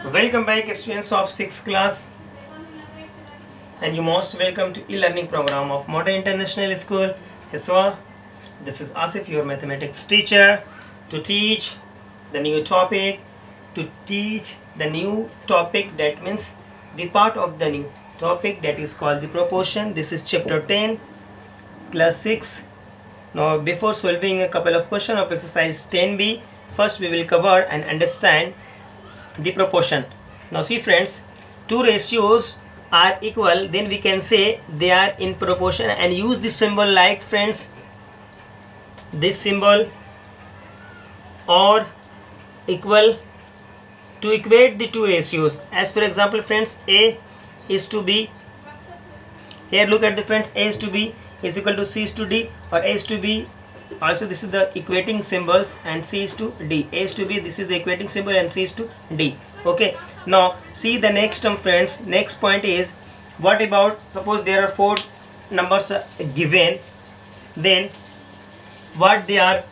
Welcome back students of 6th class, and you most welcome to e-learning program of Modern International School, Hiswa. This is Asif, your mathematics teacher, to teach the new topic, that means the part of the new topic that is called the proportion. This is chapter 10, class 6. Now before solving a couple of questions of exercise 10b, first we will cover and understand the proportion. Now see friends, two ratios are equal, then we can say they are in proportion, and use this symbol like friends, this symbol or equal to equate the two ratios. As for example friends, A is to B, here look at the friends, A is to B is equal to C is to D, or A is to B, also this is the equating symbols, and C is to D. A is to B, this is the equating symbol, and C is to D. Okay, now see the next term friends. Next point is, what about suppose there are four numbers given, then what they are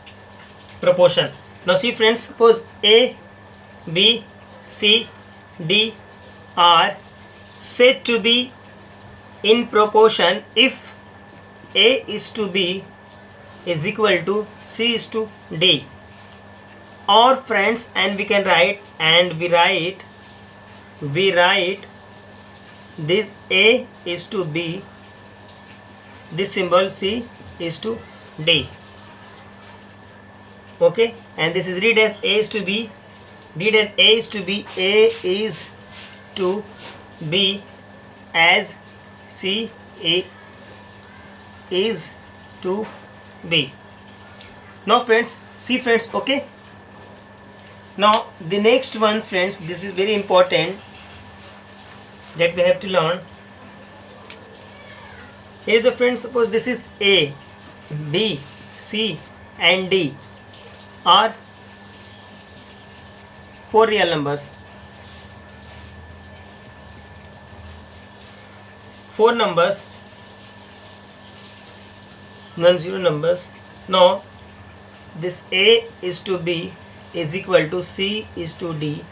proportion. Now see friends, suppose A, B, C, D are said to be in proportion if A is to B is equal to C is to D, or friends, and we can write, and we write this A is to B, this symbol C is to D. Okay, and this is read as A is to B, read as A is to B, A is to B as C A is to B. Now friends, see friends, okay. Now the next one friends, this is very important that we have to learn. Here the friends, suppose this is A, B, C and D are four real numbers, four numbers, non-zero numbers. Now this A is to B is equal to C is to D,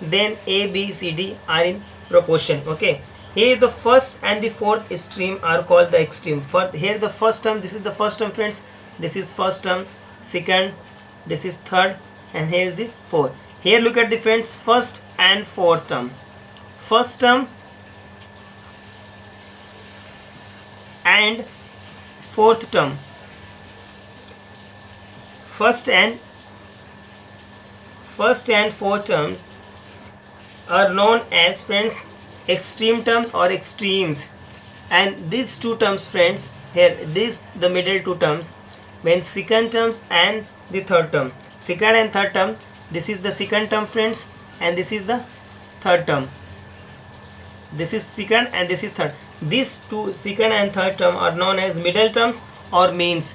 then A, B, C, D are in proportion. Okay, here the first and the fourth extreme are called the extreme. For here the first term, this is the first term friends, this is first term, second, this is third, and here is the fourth. Here look at the friends, first and fourth term, first term and fourth term, first and fourth terms are known as friends extreme terms or extremes, and these two terms friends, here this the middle two terms, when second terms and the third term, second and third term, this is the second term friends, and this is the third term, this is second and this is third. These two second and third term are known as middle terms or means.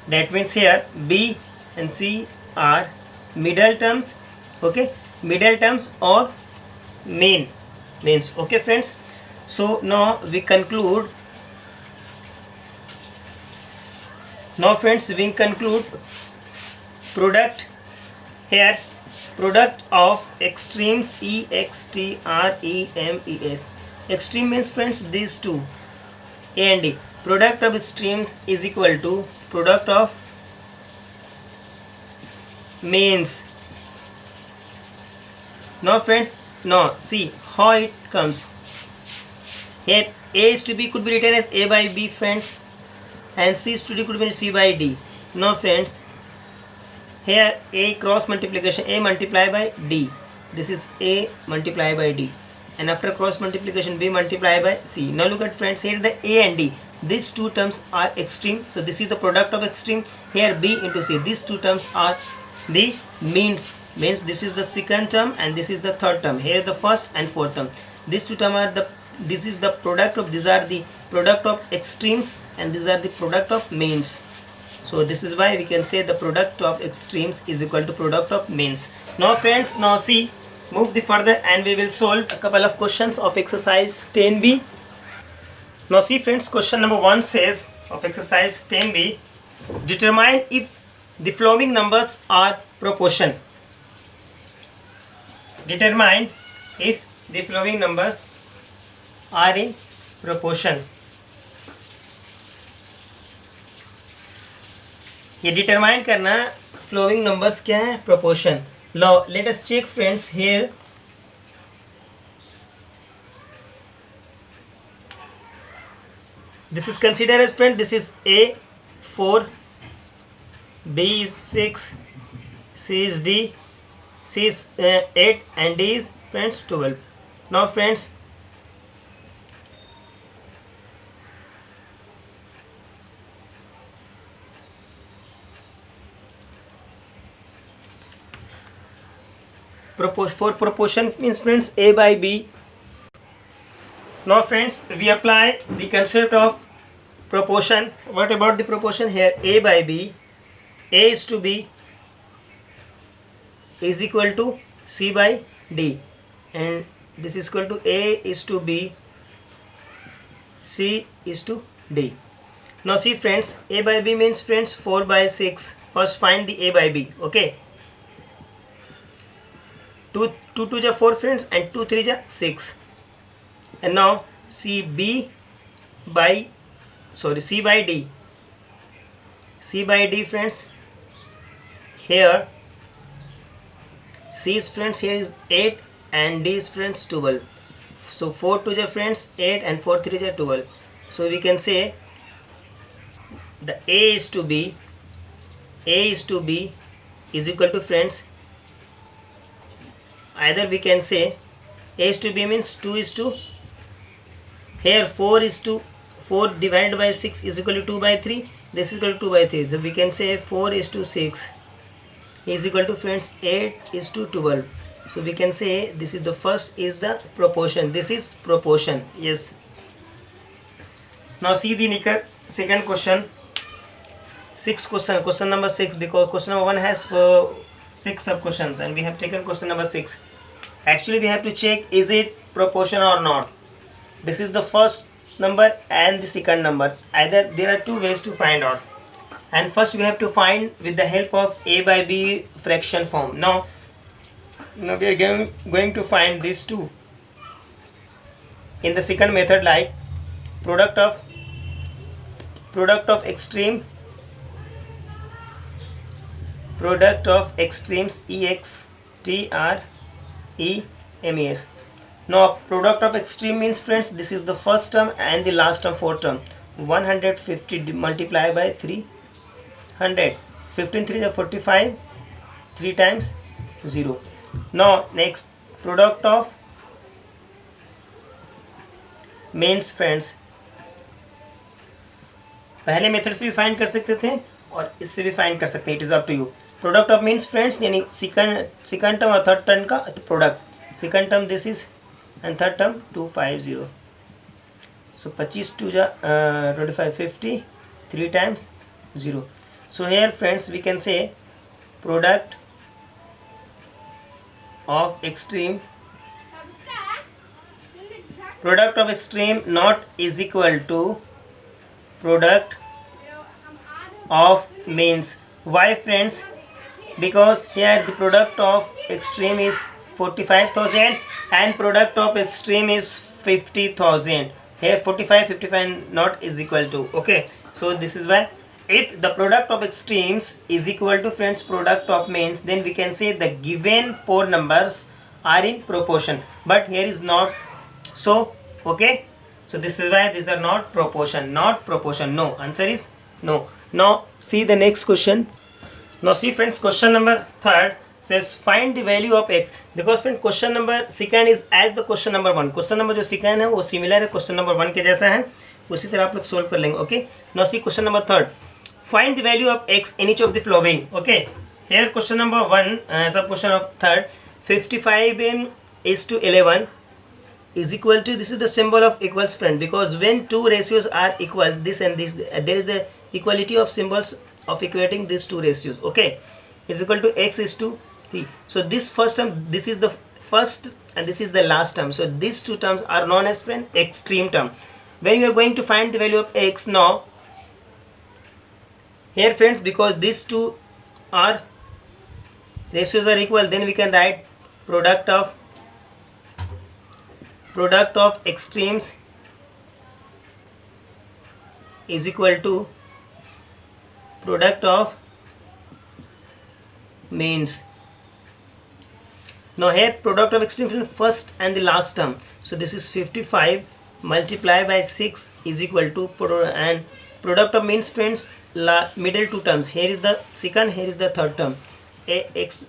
That means here B and C are middle terms. Okay, middle terms or means. Okay friends, so now we conclude. Now friends, we conclude product. Here product of extremes, EXTREMES. Extreme means friends these two, A and D. Product of extremes is equal to product of means. Now friends, now see how it comes. Here A is to B could be written as A by B friends, and C is to D could be C by D. Now friends, here A cross multiplication, A multiply by D, this is A multiply by D, and after cross multiplication B multiply by C. Now look at friends, here the A and D, these two terms are extreme, so this is the product of extreme. Here B into C, these two terms are the means this is the second term and this is the third term. Here the first and fourth term, these two terms are this is the product of, these are the product of extremes, and these are the product of means. So this is why we can say the product of extremes is equal to product of means. Now friends, now see, move the further and we will solve a couple of questions of exercise 10b. Now see friends, question number 1 says of exercise 10b, determine if the following numbers are proportion. determine if the following numbers are in proportion. ये determine करना flowing numbers क्या है, proportion. Now let us check friends here. This is considered as friend, this is A 4, B is 6, C is D, C is 8 and D is friends 12. Now friends, for proportion means friends A by B. Now friends, we apply the concept of proportion. What about the proportion here? A by B, A is to B is equal to C by D, and this is equal to A is to B, C is to D. Now see friends, A by B means friends 4 by 6. First find the A by B. Okay, 2 2 ja 4 friends and 2 3 ja 6. And now C by D. C by D friends, here C is friends, here is 8 and D is friends 12. So 4 2 ja friends 8 and 4 3 ja 12. So we can say the A is to B is equal to friends, either we can say A is to B means 2 is to, here 4 is to 4 divided by 6 is equal to 2 by 3, this is equal to 2 by 3. So we can say 4 is to 6 is equal to friends 8 is to 12. So we can say this is the first is the proportion. This is proportion. Yes. Now see the second question. Question number 6, because question number 1 has 6 sub questions and we have taken question number 6. Actually we have to check is it proportion or not. This is the first number and the second number. Either there are two ways to find out, and first we have to find with the help of A by B fraction form. Now we are going to find these two in the second method, like product of extremes EXTREMES. Now product of extreme means friends, this is the first term and the last term, fourth term. 150 multiplied by 300, 15 3 is 45, 3 times 0. Now next product of means friends, पहले method से भी find कर सकते थे और इससे भी find कर सकते हैं, it is up to you. Product of means friends यानी सेकंड टर्म और थर्ड टर्म का product. Second term this is and third term 250. So 25 2 जा 25 50, 3 times 0. So here friends we can say product of extreme not is equal to product of means. Why friends? Because here the product of extreme is 45,000 and product of extreme is 50,000. Here 45 55 not is equal to. Okay, so this is why if the product of extremes is equal to friends product of means, then we can say the given four numbers are in proportion, but here is not so. Okay, so this is why these are not proportion. No, answer is no. Now see the next question. Now see friends, question number 3 says find the value of x. Because friend question number second is as the question number 1. Question number जो second है वो similar है question number 1 के जैसा है, उसी तरह आप लोग solve कर लेंगे. Okay, now see question number 3. Find the value of x in each of the following. Okay, here question number 1 sub question of 3rd, 55 is to 11 is equal to, this is the symbol of equals friend, because when two ratios are equals, this and this, there is the equality of symbols of equating these two ratios. Okay, is equal to x is to 3. So this first term, this is the first and this is the last term. So these two terms are known as friend extreme term. When you are going to find the value of x, now here friends, because these two are ratios are equal, then we can write product of product of extremes is equal to product of means. Now here product of extremes in first and the last term. So this is 55 multiplied by 6 is equal to and product of means friends, middle two terms. Here is the second, here is the third term. x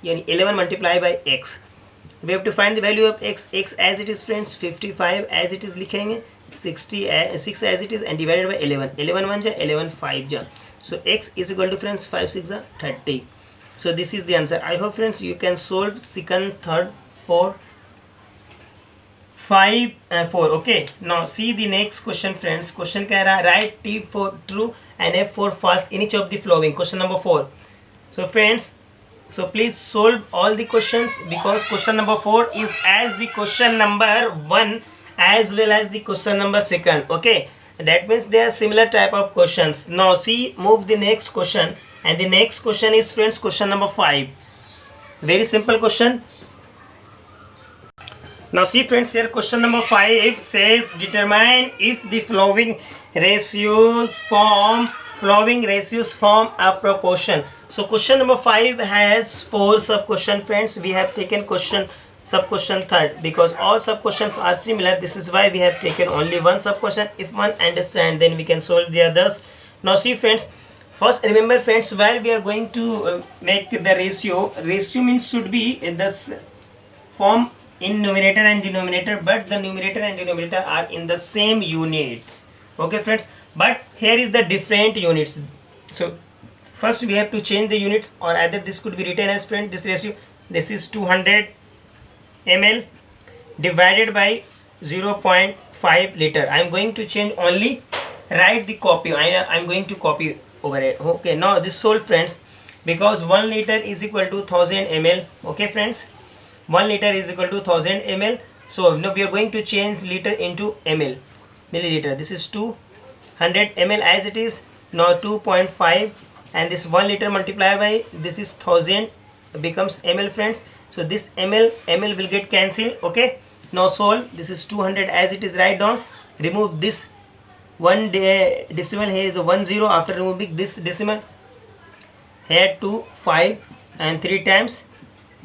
yani 11 multiplied by x. We have to find the value of x as it is friends, 55 as it is लिखेंगे, 6 as it is and divided by 11. 11 1 ja, 11 5 ja. So x is equal to friends 5 6 ja 30. So this is the answer. I hope friends you can solve second, third, 4, 5 and 4. Okay, now see the next question friends. Question कह रहा है write T for true and F for false in each of the following. Question number 4. So friends, so please solve all the questions because question number 4 is as the question number 1 as well as the question number 2. Okay, that means they are similar type of questions. Now see, move the next question, and the next question is friends question number 5. Very simple question. Now see friends, here question number 5 says determine if the following ratios form a proportion. So question number 5 has 4 sub question friends. We have taken sub question third because all sub questions are similar. This is why we have taken only one sub question. If one understand, then we can solve the others. Now see friends, first remember friends, while we are going to make the ratio means should be in this form in numerator and denominator, but the numerator and denominator are in the same units. Okay friends, but here is the different units. So first we have to change the units, or either this could be written as friend, this ratio, this is 200 ml divided by 0.5 liter. I am going to change only, write the copy. I am going to copy over it. Okay, now this solve friends, because 1 liter is equal to 1000 ml. Okay friends, 1 liter is equal to 1000 ml. So now we are going to change liter into ml, milliliter. This is 200 ml as it is. Now 2.5 and this 1 liter multiplied by this is 1000 becomes ml friends. So this ml will get cancelled. Okay, now solve. This is 200 as it is, write down. Remove this one decimal. Here is the 10. After removing this decimal, here 2 5 and 3 times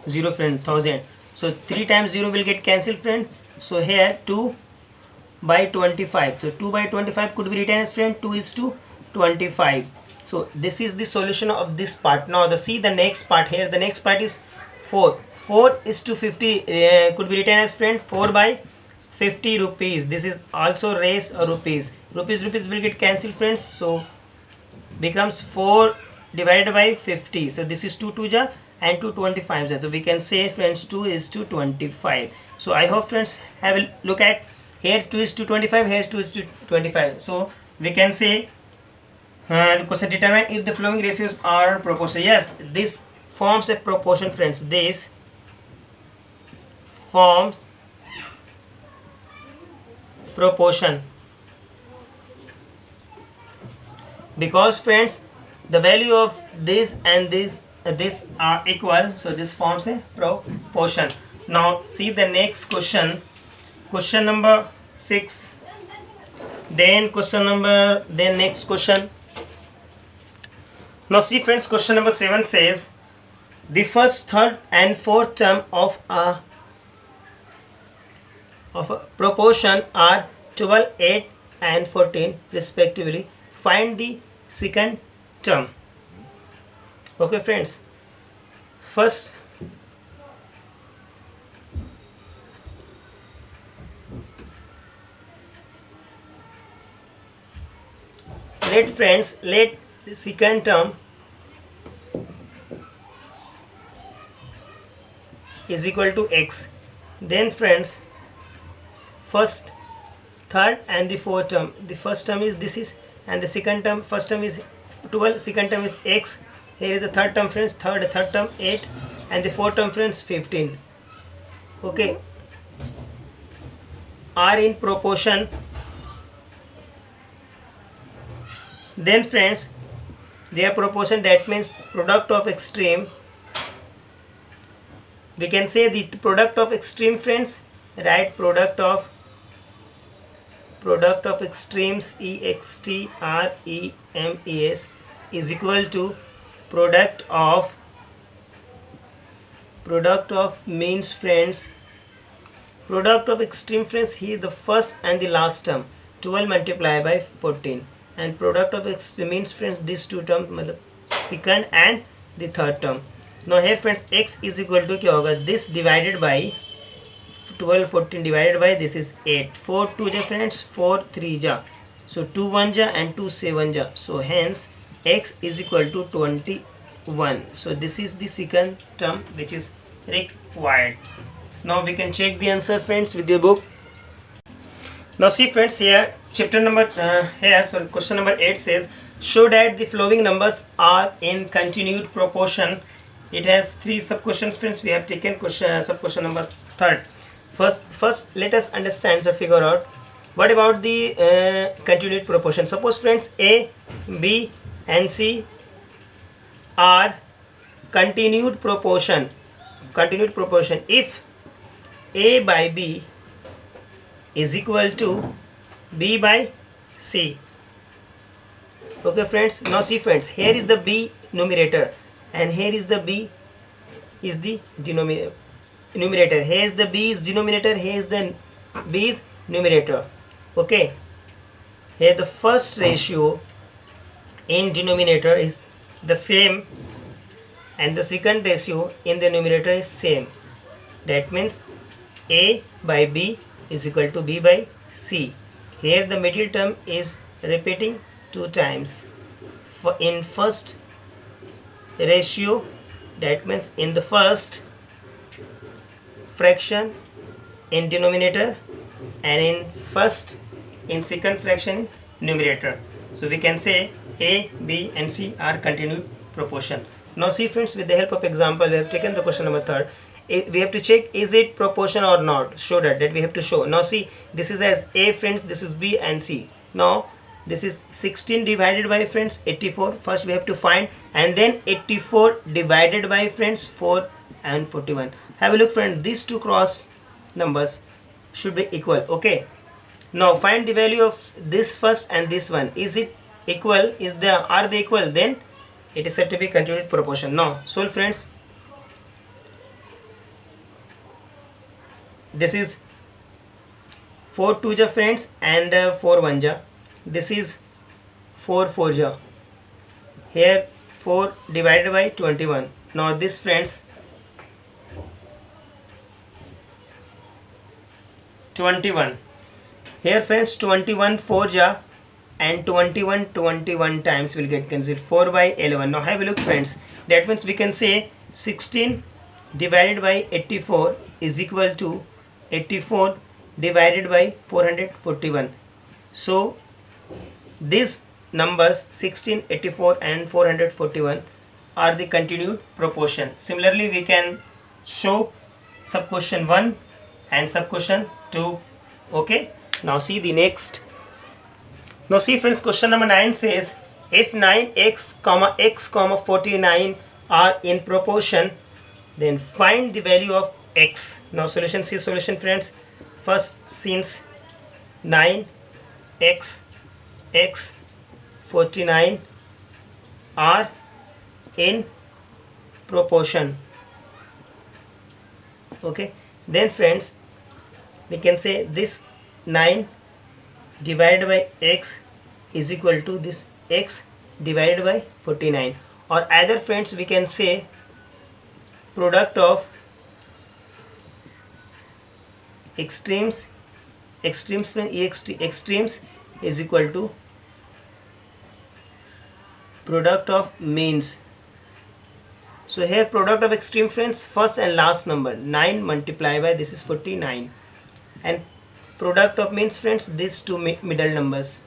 0 friend, 1000. So 3 times 0 will get cancelled friend. So here 2 by 25. So 2 by 25 could be written as friend 2 is to 25. So this is the solution of this part. Now see the next part here. The next part is 4 is to 50 could be written as friend 4 by 50 rupees. This is also raise rupees. Rupees will get cancelled friends. So becomes 4 divided by 50. So this is 2 2 ja and 2 25. So we can say friends 2 is to 25. So I hope friends have a look at here 2 is to 25, here 2 is to 25. So we can say the question determine if the following ratios are proportional. Yes, this forms a proportion friends. This forms proportion because friends the value of this and this are equal. So this forms a proportion. Now see the next question, question number 6. Then next question. Now see friends, question number 7 says the first, third and fourth term of a proportion are 12, 8 and 14 respectively. Find the second term. Okay friends, first let the second term is equal to x. Then friends, first, third and the fourth term. The first term is this is, and the second term, first term is 12, second term is x. Here is the third term friends, third term 8 and the fourth term friends 15. Okay, are in proportion. Then friends, their proportion, that means product of extreme. We can say the product of extreme friends write product of extremes extremes is equal to product of means friends. Product of extreme friends, he is the first and the last term, 12 multiplied by 14, and product of means friends, these two terms, second and the third term. Now here friends, x is equal to क्या होगा, this divided by 12 14 divided by this is 8, 4 2 ja friends, 4 3 ja, so 2 1 ja and 2 7 ja, so hence x is equal to 21. So this is the second term which is required. Now we can check the answer friends with your book. Now see friends, here chapter number question number 8 says, show that the following numbers are in continued proportion. It has 3 sub questions friends. We have taken sub question number 3rd. First let us understand or figure out what about the continued proportion. Suppose friends, a, b and c are continued proportion. If a by b is equal to b by c. Okay friends, now see friends, here is the b numerator and here is the b is the numerator. Here is the b is denominator, here is the b is numerator. Okay, here the first ratio in denominator is the same and the second ratio in the numerator is same. That means a by b is equal to b by c. Here the middle term is repeating 2 times. In first ratio, that means in the first fraction in denominator and in second fraction numerator. So we can say a, b and c are continued proportion. Now see friends, with the help of example, we have taken the question number 3rd. We have to check is it proportion or not. Show that we have to show. Now see, this is as a friends, this is b and c. Now this is 16 divided by friends 84. First we have to find, and then 84 divided by friends 4 and 41. Have a look friends, these two cross numbers should be equal. Okay, now find the value of this first and this one. Is it equal? Are they equal? Then it is said to be continued proportion. Now solve friends. This is 4 2 ja friends and 4 1 ja. This is 4 4 ja. Here 4 divided by 21. Now this friends, 21. Here friends, 21 4 ja and 21 times will get cancelled. 4 by 11. Now have a look friends. That means we can say 16 divided by 84 is equal to 84 divided by 441. So these numbers 16, 84 and 441 are the continued proportion. Similarly, we can show sub question 1 and sub question 2. Okay, now see the next. Now see friends, question number 9 says, if 9x, x, 49 are in proportion, then find the value of x. Now solution, see solution friends. First, since 9 x 49 are in proportion. Okay, then friends, we can say this 9 divided by x is equal to this x divided by 49, or either friends we can say product of extremes is equal to product of means. So here product of extreme friends, first and last number 9 multiplied by this is 49, and product of means friends, these two middle numbers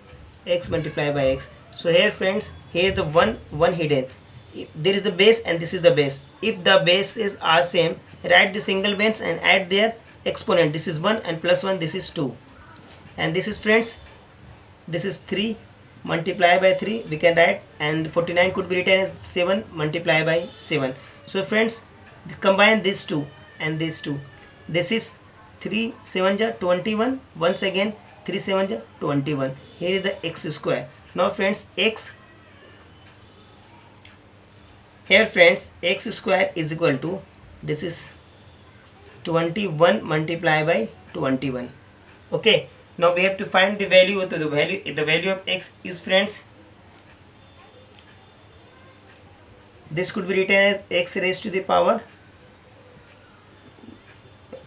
x multiplied by x. So here friends, here the one hidden. There is the base and this is the base. If the bases are same, write the single base and add their exponent. This is 1 and plus 1, this is 2, and this is friends, this is 3 multiplied by 3 we can write, and 49 could be written as 7 multiplied by 7. So friends, combine these two and these two. This is 3 7 ja 21. Once again 3 7 ja 21. Here is the x square. Now friends, x square is equal to, this is 21 multiplied by 21. Okay, now we have to find the value of the value of x is, friends, this could be written as x raised to the power,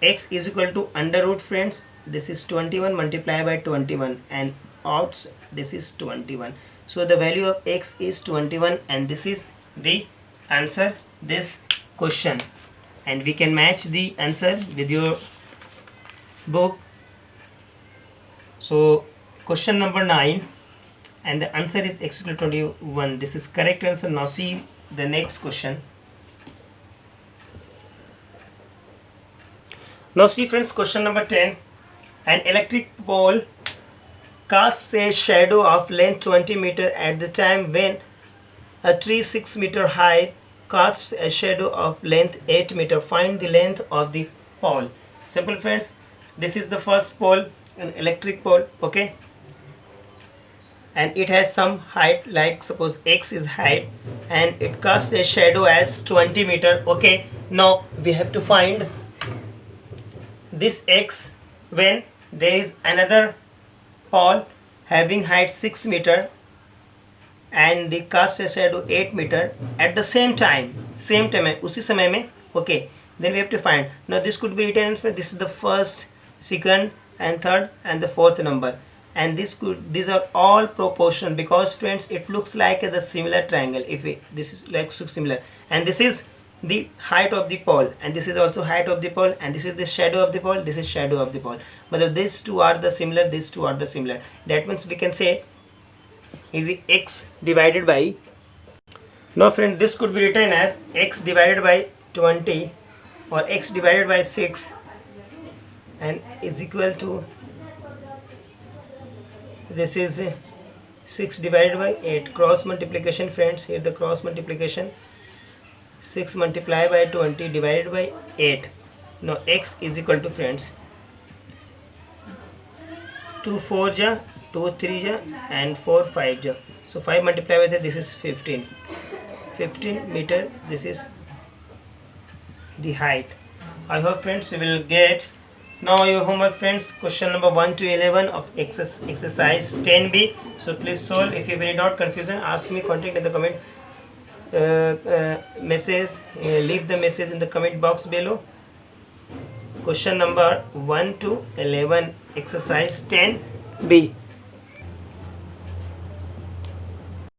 x is equal to under root, friends, this is 21 multiplied by 21, and out this is 21. So the value of x is 21, and this is the answer this question. And we can match the answer with your book. So question number 9, and the answer is x equal to 21. This is correct answer. Now see the next question. Now see friends, question number 10. An electric pole casts a shadow of length 20 meter at the time when a tree 6 meter high casts a shadow of length 8 meter. Find the length of the pole. Simple friends, this is the first pole, an electric pole, okay, and it has some height, like suppose x is height, and it casts a shadow as 20 meter. Okay, now we have to find this x when there is another pole having height 6 meter and the cast a shadow 8 meter at the same time उसी समय में. Okay, then we have to find. Now this could be written as, this is the first, second and third and the fourth number, and these are all proportional, because friends it looks like the similar triangle. If this is like so similar, and this is the height of the pole, and this is also height of the pole, and this is the shadow of the pole, this is shadow of the pole. But these two are the similar, these two are the similar. That means we can say is the x divided by. Now friend, this could be written as x divided by 20 or x divided by 6 and is equal to, this is 6 divided by 8. Cross multiplication friends, here the cross multiplication, 6 multiplied by 20 divided by 8. Now x is equal to, friends, 2 4 ja, 2 3 ja, and 4 5 ja. So 5 multiplied by that, this is 15 meter. This is the height. I hope friends you will get. Now your homework friends, question number 1 to 11 of exercise 10b. So please solve. If you have any doubt, confusion, ask me, contact in the comment message, leave the message in the comment box below. Question number 1 to 11 exercise 10b.